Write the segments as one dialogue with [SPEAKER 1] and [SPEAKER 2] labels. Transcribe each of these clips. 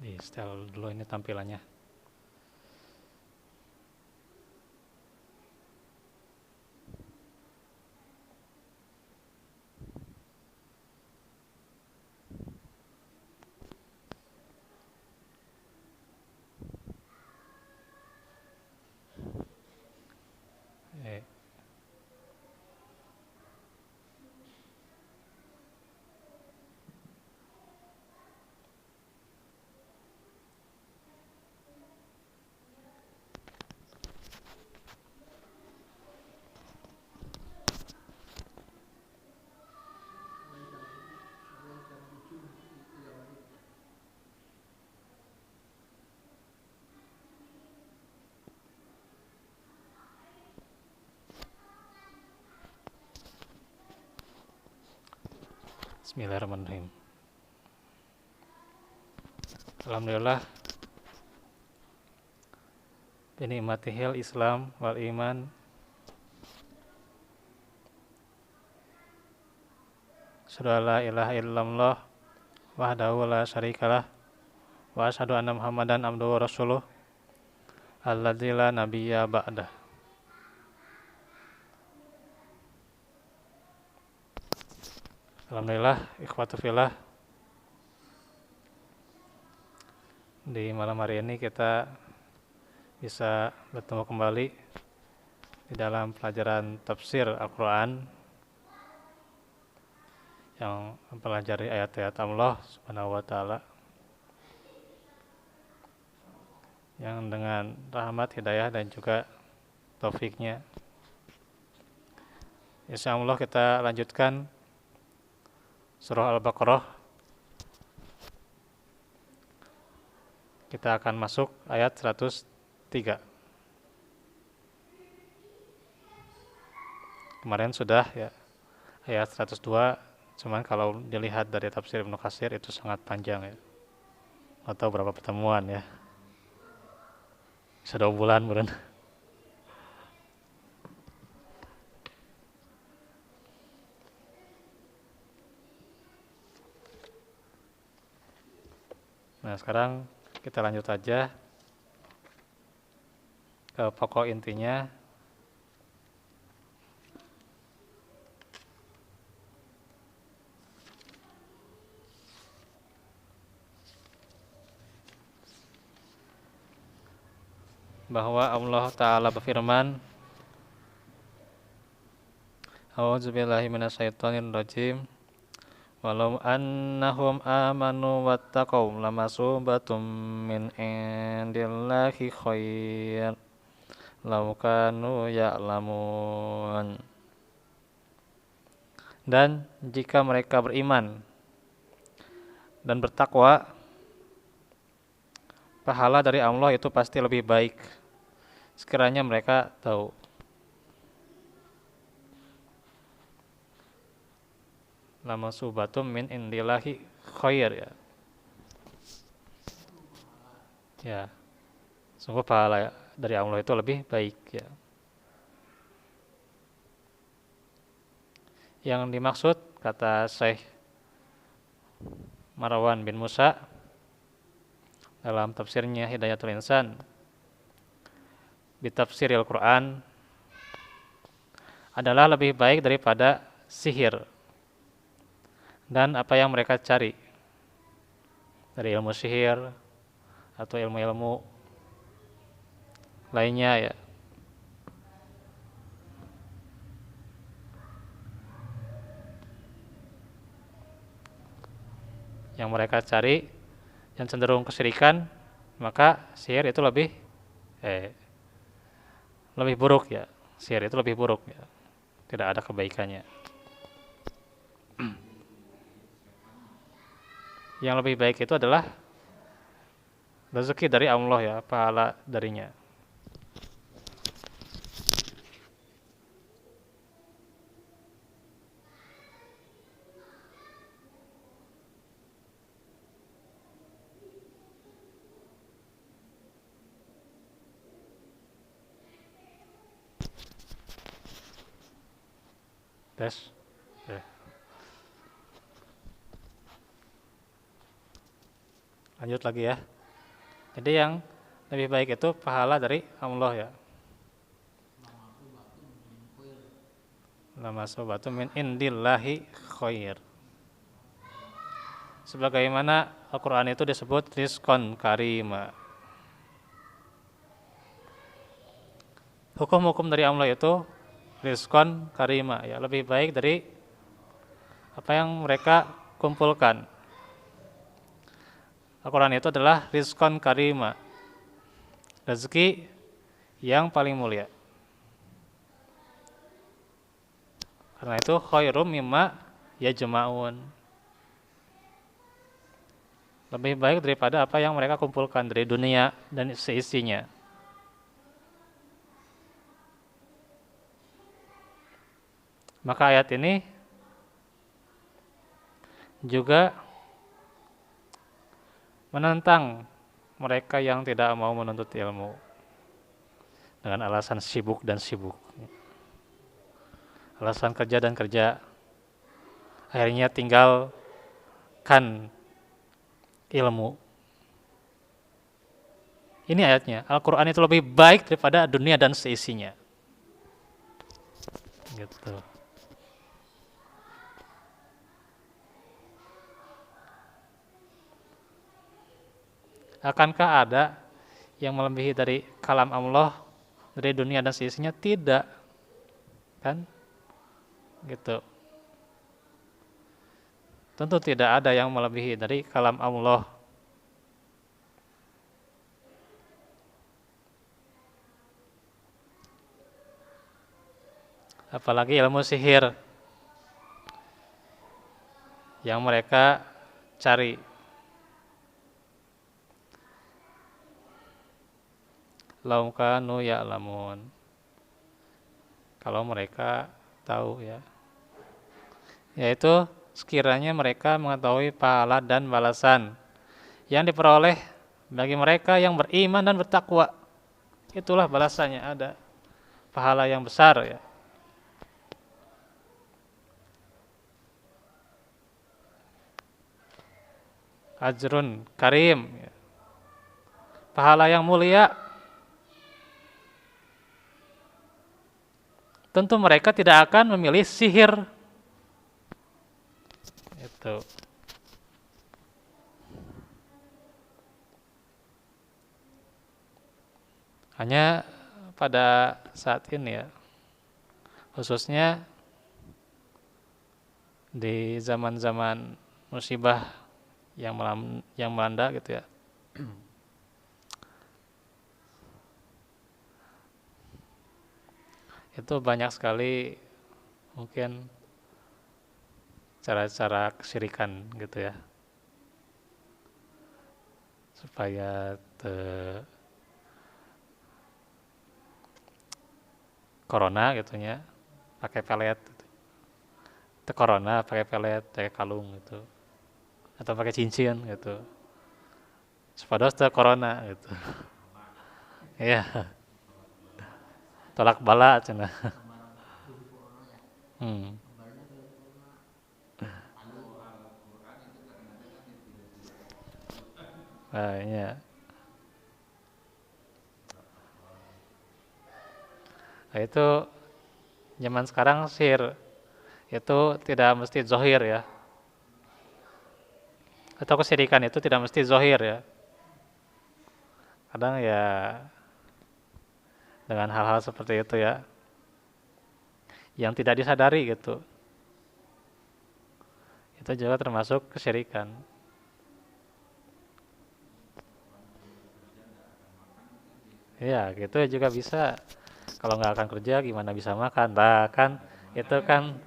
[SPEAKER 1] Di setel dulu ini tampilannya. Eh, Bismillahirrahmanirrahim. Alhamdulillah binikmatihil Islam wal iman. Asyhadu an la ilaha illallah wahdahu la syarikalah wa asyhadu anna Muhammadan abduhu wa rasuluh alladzi la nabiyya ba'dah. Alhamdulillah ikhwatu fillah, di malam hari ini kita bisa bertemu kembali di dalam pelajaran tafsir Al-Quran yang mempelajari ayat-ayat Allah Subhanahu wa Ta'ala yang dengan rahmat, hidayah, dan juga taufiknya. Insyaallah kita lanjutkan surah Al-Baqarah. Kita akan masuk ayat 103. Kemarin sudah ya ayat 102, cuman kalau dilihat dari tafsir Ibnu Katsir itu sangat panjang ya. Atau berapa pertemuan ya. Bisa 2 bulan meureun. Nah, sekarang kita lanjut aja ke pokok intinya. Bahwa Allah Ta'ala berfirman, A'udzubillahi minasyaitonirrajim. Walau annahum amanu wattaqaw lamasubatum min indillahi khair law kanu ya'lamun. Dan jika mereka beriman dan bertakwa, pahala dari Allah itu pasti lebih baik sekiranya mereka tahu. Lamasubatum min indillahi khair ya. Ya, sungguh pahala dari Allah itu lebih baik ya. Yang dimaksud kata Syekh Marwan bin Musa dalam tafsirnya Hidayatul Insan bitafsiril Quran adalah lebih baik daripada sihir dan apa yang mereka cari dari ilmu sihir atau ilmu-ilmu lainnya ya. Yang mereka cari yang cenderung kesyirikan, maka sihir itu lebih buruk ya. Sihir itu lebih buruk ya. Tidak ada kebaikannya. Yang lebih baik itu adalah rezeki dari Allah ya, pahala darinya. Tes. Lanjut lagi ya. Jadi yang lebih baik itu pahala dari Allah ya. Lama sobatu min indillahi khair. Sebagaimana Al-Quran itu disebut rizqan karima. Hukum-hukum dari Allah itu rizqan karima ya, lebih baik dari apa yang mereka kumpulkan. Al-Quran itu adalah rizqan karima, rezeki yang paling mulia. Karena itu khairum mimma yajma'un, lebih baik daripada apa yang mereka kumpulkan dari dunia dan seisinya. Maka ayat ini juga menentang mereka yang tidak mau menuntut ilmu dengan alasan sibuk dan sibuk, alasan kerja dan kerja, akhirnya tinggalkan ilmu. Ini ayatnya, Al-Quran itu lebih baik daripada dunia dan seisinya. Gitu. Akankah ada yang melebihi dari kalam Allah, dari dunia dan seisinya? Tidak, kan? Gitu. Tentu tidak ada yang melebihi dari kalam Allah. Apalagi ilmu sihir yang mereka cari. Laum kanu ya'lamun, kalau mereka tahu ya, yaitu sekiranya mereka mengetahui pahala dan balasan yang diperoleh bagi mereka yang beriman dan bertakwa, itulah balasannya, ada pahala yang besar ya. Ajrun karim ya. Pahala yang mulia. Tentu mereka tidak akan memilih sihir. Itu. Hanya pada saat ini ya, khususnya di zaman-zaman musibah yang melanda gitu ya. Itu banyak sekali mungkin cara-cara kesyirikan gitu ya, supaya corona gitu ya, pakai pelet gitu. Corona pakai pelet, pakai kalung gitu, atau pakai cincin gitu, supados corona gitu. Iya, tolak bala cenah. Iya. Nah, itu zaman sekarang sihir itu tidak mesti zohir ya, atau kesyirikan itu tidak mesti zohir ya. Kadang ya dengan hal-hal seperti itu ya, yang tidak disadari gitu, itu juga termasuk kesyirikan. Iya, gitu juga bisa. Kalau nggak akan kerja, gimana bisa makan? Bahkan itu kan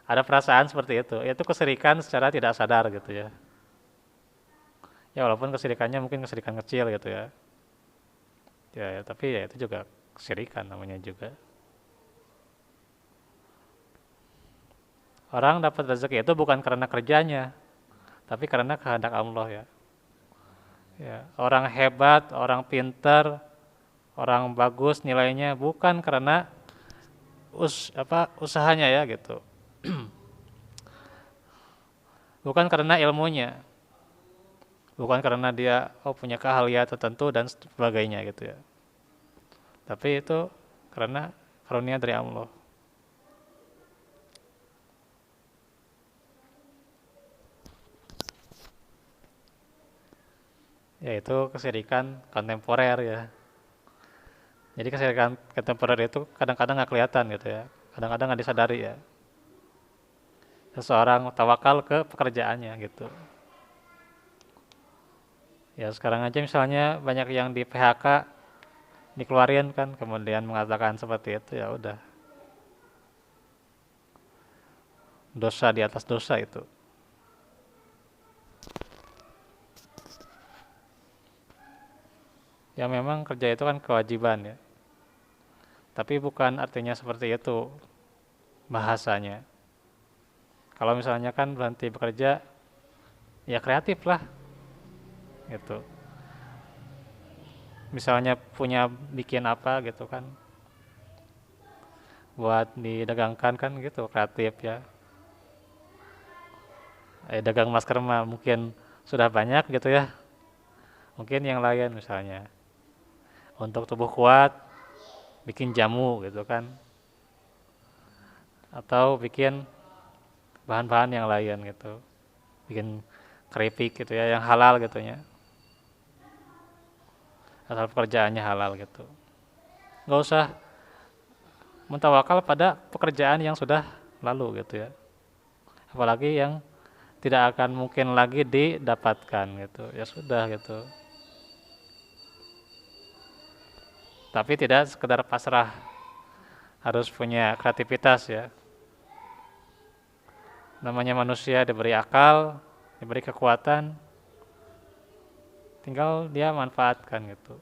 [SPEAKER 1] ada perasaan seperti itu. Itu kesyirikan secara tidak sadar gitu ya. Ya walaupun kesyirikannya mungkin kesyirikan kecil gitu ya. Ya, tapi ya itu juga kesyirikan namanya juga. Orang dapat rezeki itu bukan karena kerjanya, tapi karena kehendak Allah ya. Ya, orang hebat, orang pintar, orang bagus nilainya bukan karena usahanya ya gitu. Bukan karena ilmunya. bukan karena dia punya keahlian tertentu dan sebagainya gitu ya. Tapi itu karena karunia dari Allah. Yaitu kesyirikan kontemporer ya. Jadi kesyirikan kontemporer itu kadang-kadang nggak kelihatan gitu ya. Kadang-kadang nggak disadari ya. Seseorang tawakal ke pekerjaannya gitu. Ya sekarang aja misalnya banyak yang di PHK dikeluarin kan, kemudian mengatakan seperti itu, ya udah, dosa di atas dosa itu. Ya memang kerja itu kan kewajiban ya, tapi bukan artinya seperti itu bahasanya. Kalau misalnya kan berhenti bekerja, ya kreatif lah gitu. Misalnya punya bikin apa gitu kan, buat didagangkan kan gitu, kreatif ya. Dagang masker mah mungkin sudah banyak gitu ya. Mungkin yang lain misalnya untuk tubuh kuat, bikin jamu gitu kan, atau bikin bahan-bahan yang lain gitu, bikin keripik gitu ya, yang halal gitu ya, asal pekerjaannya halal gitu. Nggak usah mentawakal pada pekerjaan yang sudah lalu gitu ya, apalagi yang tidak akan mungkin lagi didapatkan gitu, ya sudah gitu. Tapi tidak sekedar pasrah, harus punya kreativitas ya. Namanya manusia diberi akal, diberi kekuatan, tinggal dia manfaatkan gitu.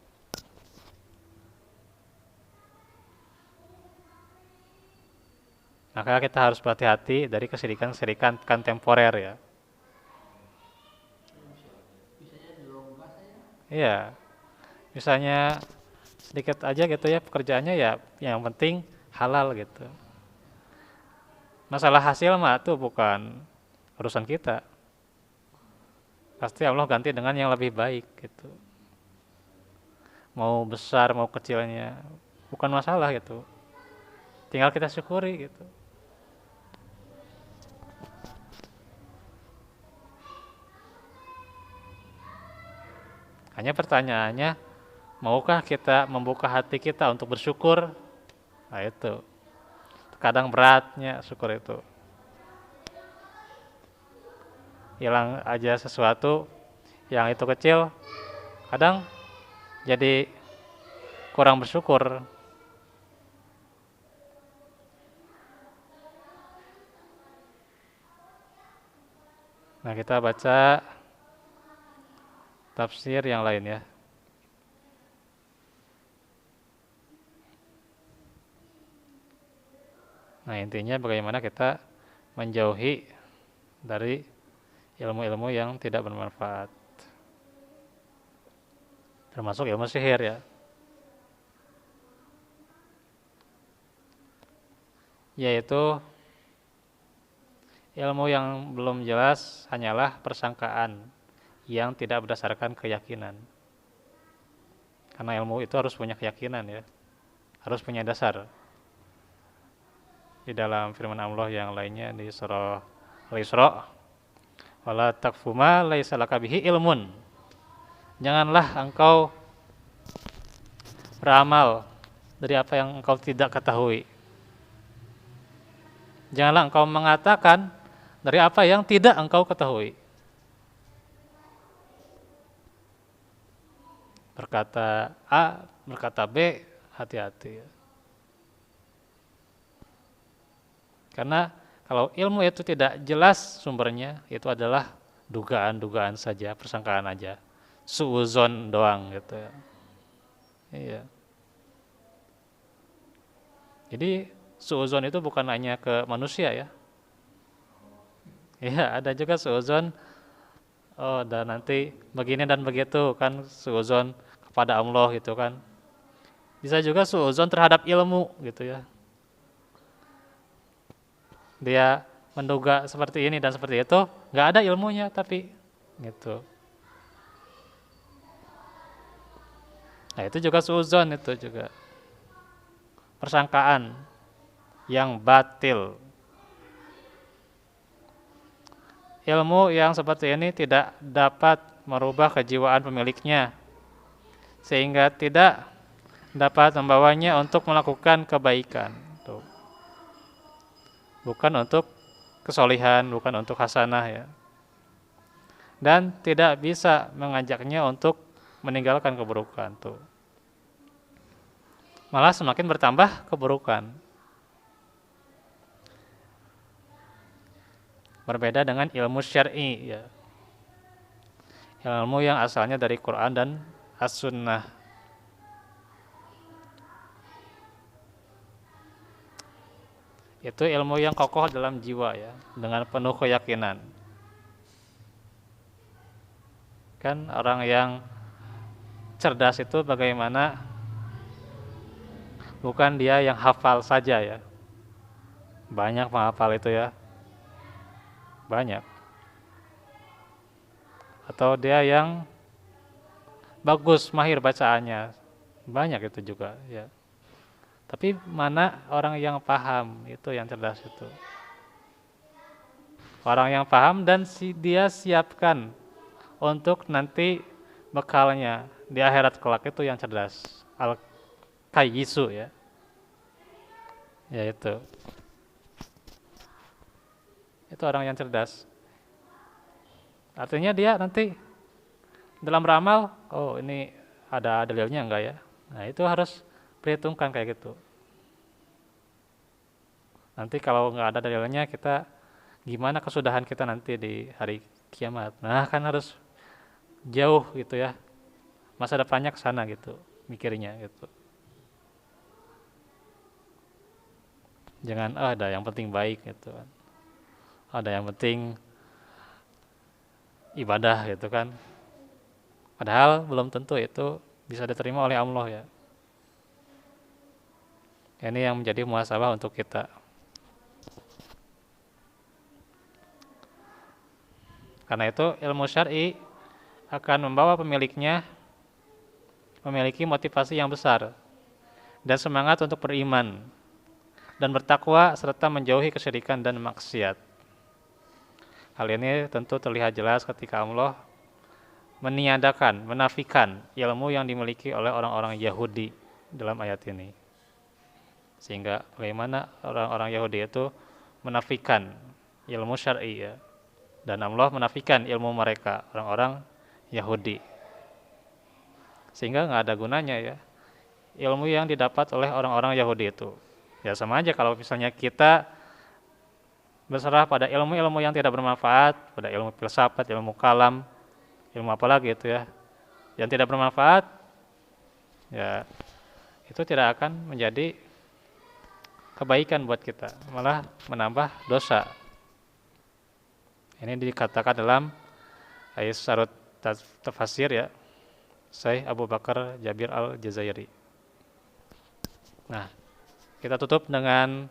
[SPEAKER 1] Maka kita harus berhati-hati dari kesyirikan-kesyirikan kontemporer ya. Iya, misalnya sedikit aja gitu ya pekerjaannya ya, yang penting halal gitu. Masalah hasil mah tuh bukan urusan kita. Pasti Allah ganti dengan yang lebih baik gitu. Mau besar mau kecilnya bukan masalah gitu. Tinggal kita syukuri gitu. Hanya pertanyaannya, maukah kita membuka hati kita untuk bersyukur? Nah itu, kadang beratnya syukur itu. Hilang aja sesuatu yang itu kecil, kadang jadi kurang bersyukur. Nah kita baca tafsir yang lain ya. Nah intinya bagaimana kita menjauhi dari ilmu-ilmu yang tidak bermanfaat, termasuk ilmu sihir ya. Yaitu ilmu yang belum jelas hanyalah persangkaan yang tidak berdasarkan keyakinan. Karena ilmu itu harus punya keyakinan ya, harus punya dasar. Di dalam firman Allah yang lainnya di surah Al-Isra, wala taqfu ma laisa laka bihi ilmun. Janganlah engkau beramal dari apa yang engkau tidak ketahui. Janganlah engkau mengatakan dari apa yang tidak engkau ketahui. Berkata A, berkata B, hati-hati. Karena kalau ilmu itu tidak jelas sumbernya, itu adalah dugaan-dugaan saja, persangkaan aja. Suuzon doang gitu ya. Iya. Jadi suuzon itu bukan hanya ke manusia ya. Iya, ada juga suuzon, oh dan nanti begini dan begitu kan, suuzon kepada Allah gitu kan. Bisa juga suuzon terhadap ilmu gitu ya. Dia menduga seperti ini dan seperti itu, nggak ada ilmunya tapi gitu. Nah, itu juga suudzon, itu juga persangkaan yang batil. Ilmu yang seperti ini tidak dapat merubah kejiwaan pemiliknya, sehingga tidak dapat membawanya untuk melakukan kebaikan. Tuh. Bukan untuk kesolihan, bukan untuk hasanah ya. Dan tidak bisa mengajaknya untuk meninggalkan keburukan. Tuh. Malah semakin bertambah keburukan. Berbeda dengan ilmu syar'i ya. Ilmu yang asalnya dari Quran dan As-Sunnah. Itu ilmu yang kokoh dalam jiwa ya, dengan penuh keyakinan. Kan orang yang cerdas itu bagaimana, bukan dia yang hafal saja ya. Banyak menghafal itu ya. Banyak. Atau dia yang bagus, mahir bacaannya. Banyak itu juga ya. Tapi mana orang yang paham, itu yang cerdas itu. Orang yang paham dan dia siapkan untuk nanti bekalnya di akhirat kelak, itu yang cerdas. Al-Kayyisu ya. Ya itu. Itu orang yang cerdas. Artinya dia nanti dalam beramal, oh ini ada dalilnya enggak ya? Nah itu harus perhitungkan kayak gitu. Nanti kalau nggak ada dalilnya, kita gimana kesudahan kita nanti di hari kiamat. Nah kan harus jauh gitu ya, masa depannya ke sana gitu mikirnya gitu. Jangan ada yang penting baik gitu kan, ada yang penting ibadah gitu kan, padahal belum tentu itu bisa diterima oleh Allah ya. Ini yang menjadi muhasabah untuk kita. Karena itu ilmu syar'i akan membawa pemiliknya memiliki motivasi yang besar dan semangat untuk beriman dan bertakwa serta menjauhi kesyirikan dan maksiat. Hal ini tentu terlihat jelas ketika Allah meniadakan, menafikan ilmu yang dimiliki oleh orang-orang Yahudi dalam ayat ini. Sehingga bagaimana orang-orang Yahudi itu menafikan ilmu syar'i ya. Dan Allah menafikan ilmu mereka, orang-orang Yahudi. Sehingga nggak ada gunanya ya ilmu yang didapat oleh orang-orang Yahudi itu. Ya sama aja kalau misalnya kita berserah pada ilmu-ilmu yang tidak bermanfaat, pada ilmu filsafat, ilmu kalam, ilmu apa lagi itu ya, yang tidak bermanfaat, ya itu tidak akan menjadi kebaikan buat kita, malah menambah dosa. Ini dikatakan dalam Aisarut Tafsir ya, Syekh Abu Bakar Jabir Al-Jazairi. Nah, kita tutup dengan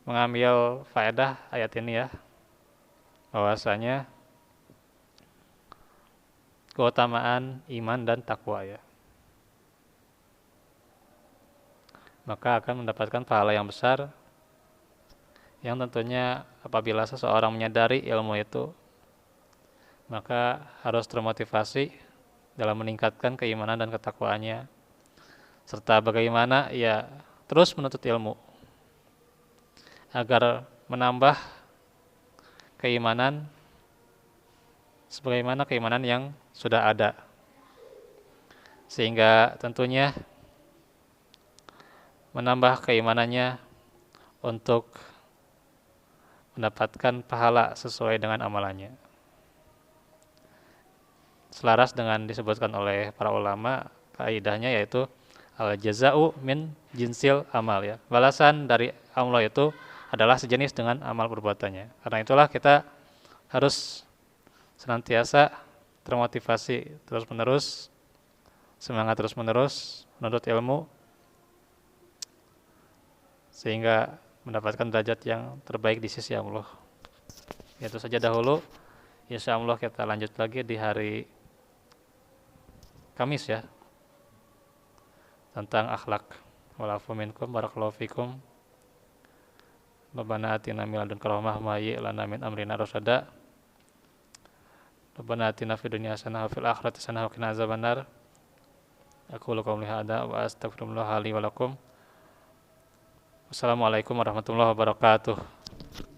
[SPEAKER 1] mengambil faedah ayat ini ya, bahwasanya keutamaan iman dan takwa ya. Maka akan mendapatkan pahala yang besar, yang tentunya apabila seseorang menyadari ilmu itu, maka harus termotivasi dalam meningkatkan keimanan dan ketakwaannya, serta bagaimana ia terus menuntut ilmu agar menambah keimanan sebagaimana keimanan yang sudah ada, sehingga tentunya menambah keimanannya untuk mendapatkan pahala sesuai dengan amalannya. Selaras dengan disebutkan oleh para ulama, kaidahnya yaitu al-jaza'u min jinsil amal ya. Balasan dari Allah itu adalah sejenis dengan amal perbuatannya. Karena itulah kita harus senantiasa termotivasi terus-menerus, semangat terus-menerus menuntut ilmu, sehingga mendapatkan derajat yang terbaik di sisi Allah. Itu saja dahulu. Insya Allah kita lanjut lagi di hari Kamis ya. tentang akhlak. Walafu minkum barakallahu fikum. Rabbana atina min ladunka rahmah wa hayyi' lana min amrina rasyada. Rabbana atina fid dunya hasanah wa fil akhirati hasanah wa qina azabannar. Aqulu qouli hadza wa astaghfirullah li wa lakum. Wassalamualaikum warahmatullahi wabarakatuh.